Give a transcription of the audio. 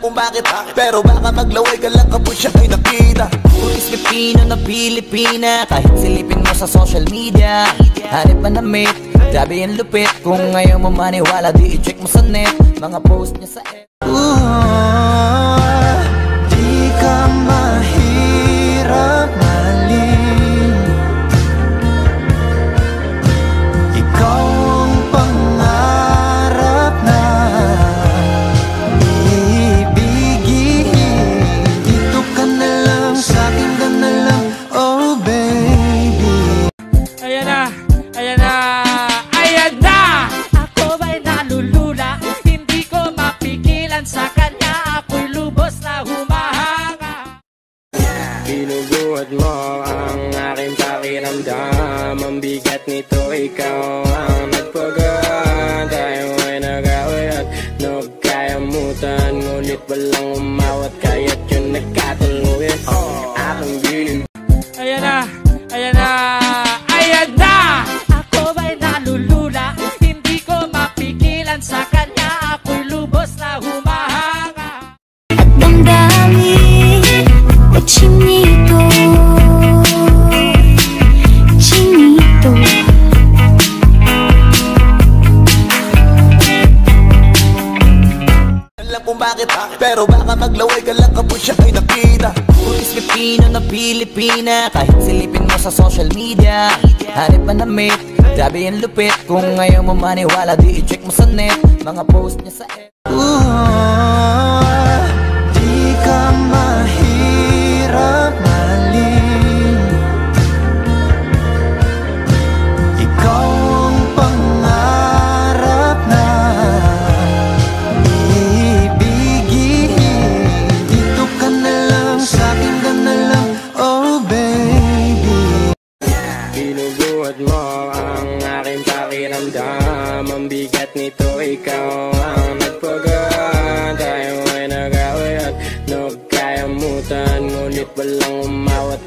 kung bakit, pero baka maglaway ka lang kapag siya ay nakita. Pulis Pipino na Pilipina, kahit silipin mo sa social media. Hanip man na mate, grabe yung lupit. Kung ngayon mo maniwala, di i-check mo sa net mga post niya sa di ka mahirap maling. Ikaw ang pangarap na ibigin. Dito ka na lang, sa'kin ka na lang, oh baby. Ayan na, ayan na, ayan na! Ako ba'y nalulula? Hindi ko mapigilan sa kanya. Ako'y lubos na humahanga. Binubuhat mo ang aking pakiramdam. Ang bigat nito, ikaw ang nagpagaan. Tayo ay nag-away at nagkayamutan. Ngunit walang umawat, kaya't yun nagkatuluyan. Aking bilin. Ayan na, ayan na, ayan na! Ako ba'y nalulula? Hindi ko mapigilan sa kanya. Ako'y lubos na humahanga. At damdamin o chinito, chinito. Alam kung bakit, pero baka maglaway ka lang kapag siya ay nakita. Pulis Pipino na Pilipina, kahit silipin mo sa social media. Hanip man na mate, grabe yung lupit. Kung ngayon mo maniwala, di i-check mo sa net mga post niya sa di ka mahirap maling. Ikaw ang pangarap na ibigin. Dito ka na lang, sa'kin ka na lang, oh baby. Binubuhat mo ang aking pakiramdam. Ang bigat nito, ikaw ang nagpagaan. Tayo ay nag-away at nagkayamutan. Ngunit walang umawat,